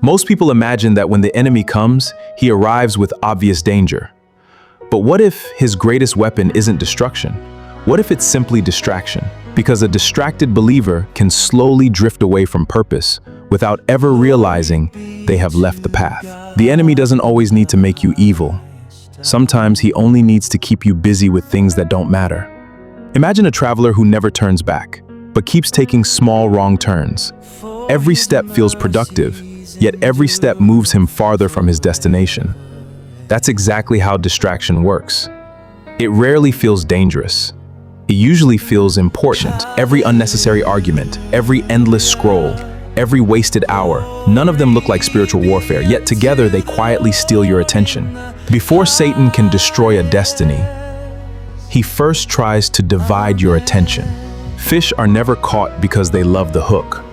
Most people imagine that when the enemy comes, he arrives with obvious danger. But what if his greatest weapon isn't destruction? What if it's simply distraction? Because a distracted believer can slowly drift away from purpose without ever realizing they have left the path. The enemy doesn't always need to make you evil. Sometimes he only needs to keep you busy with things that don't matter. Imagine a traveler who never turns back, but keeps taking small wrong turns. Every step feels productive, yet every step moves him farther from his destination. That's exactly how distraction works. It rarely feels dangerous. It usually feels important. Every unnecessary argument, every endless scroll, every wasted hour, none of them look like spiritual warfare, yet together they quietly steal your attention. Before Satan can destroy a destiny, he first tries to divide your attention. Fish are never caught because they love the hook.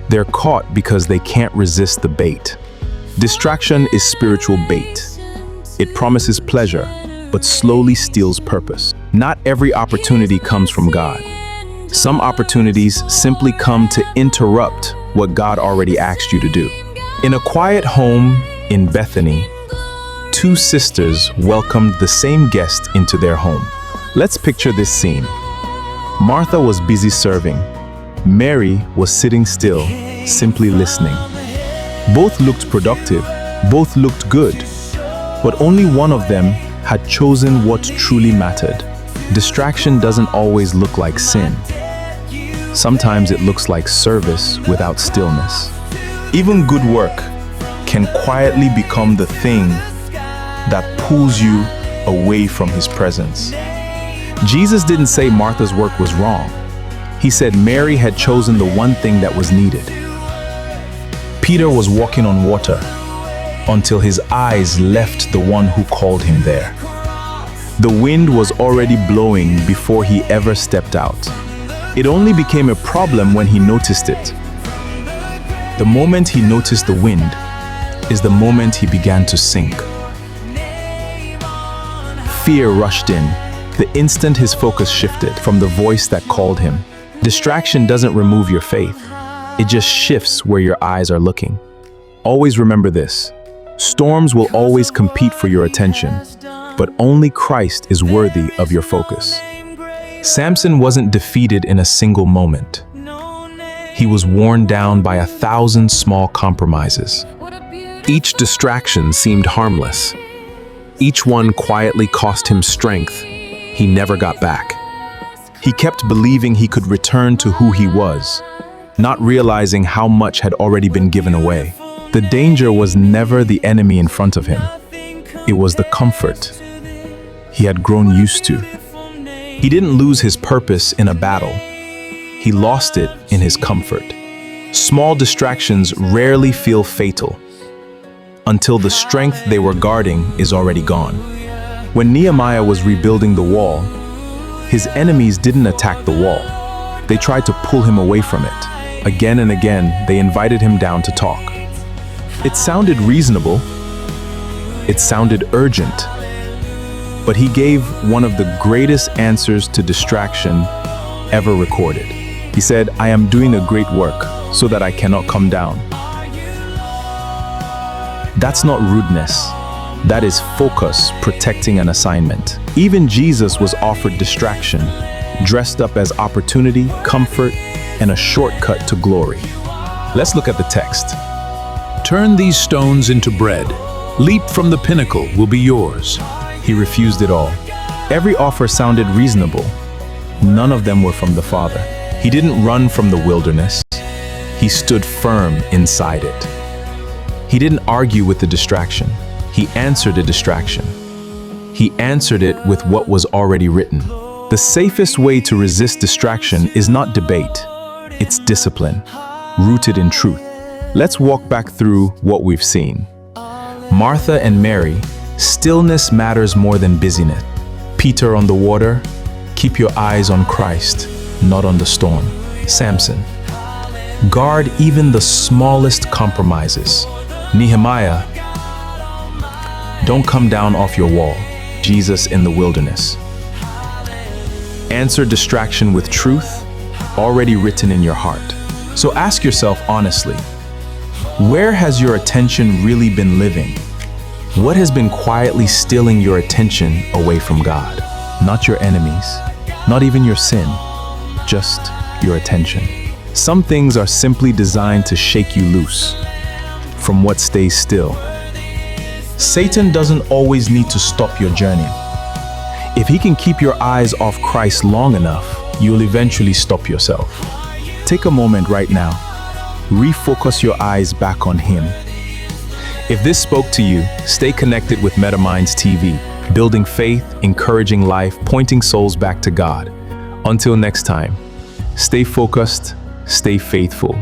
They're caught because they can't resist the bait. Distraction is spiritual bait. It promises pleasure, but slowly steals purpose. Not every opportunity comes from God. Some opportunities simply come to interrupt what God already asked you to do. In a quiet home in Bethany, two sisters welcomed the same guest into their home. Let's picture this scene. Martha was busy serving. Mary was sitting still, simply listening. Both looked productive, both looked good, but only one of them had chosen what truly mattered. Distraction doesn't always look like sin. Sometimes it looks like service without stillness. Even good work can quietly become the thing that pulls you away from His presence. Jesus didn't say Martha's work was wrong. He said Mary had chosen the one thing that was needed. Peter was walking on water until his eyes left the one who called him there. The wind was already blowing before he ever stepped out. It only became a problem when he noticed it. The moment he noticed the wind is the moment he began to sink. Fear rushed in, the instant his focus shifted from the voice that called him. Distraction doesn't remove your faith. It just shifts where your eyes are looking. Always remember this. Storms will always compete for your attention, but only Christ is worthy of your focus. Samson wasn't defeated in a single moment. He was worn down by 1,000 small compromises. Each distraction seemed harmless. Each one quietly cost him strength he never got back. He kept believing he could return to who he was, not realizing how much had already been given away. The danger was never the enemy in front of him. It was the comfort he had grown used to. He didn't lose his purpose in a battle. He lost it in his comfort. Small distractions rarely feel fatal until the strength they were guarding is already gone. When Nehemiah was rebuilding the wall, his enemies didn't attack the wall. They tried to pull him away from it. Again and again, they invited him down to talk. It sounded reasonable. It sounded urgent. But he gave one of the greatest answers to distraction ever recorded. He said, "I am doing a great work so that I cannot come down." That's not rudeness. That is focus protecting an assignment. Even Jesus was offered distraction, dressed up as opportunity, comfort, and a shortcut to glory. Let's look at the text. Turn these stones into bread. Leap from the pinnacle will be yours. He refused it all. Every offer sounded reasonable. None of them were from the Father. He didn't run from the wilderness. He stood firm inside it. He didn't argue with the distraction. He answered a distraction. He answered it with what was already written. The safest way to resist distraction is not debate. It's discipline, rooted in truth. Let's walk back through what we've seen. Martha and Mary, stillness matters more than busyness. Peter on the water, keep your eyes on Christ, not on the storm. Samson, guard even the smallest compromises. Nehemiah, don't come down off your wall. Jesus in the wilderness. Answer distraction with truth, already written in your heart. So ask yourself honestly, Where has your attention really been living? What has been quietly stealing your attention away from God? Not your enemies, not even your sin, just your attention. Some things are simply designed to shake you loose from what stays still. Satan doesn't always need to stop your journey. If he can keep your eyes off Christ long enough, you'll eventually stop yourself. Take a moment right now. Refocus your eyes back on him. If this spoke to you, stay connected with MetaMinds TV, building faith, encouraging life, pointing souls back to God. Until next time, stay focused, stay faithful.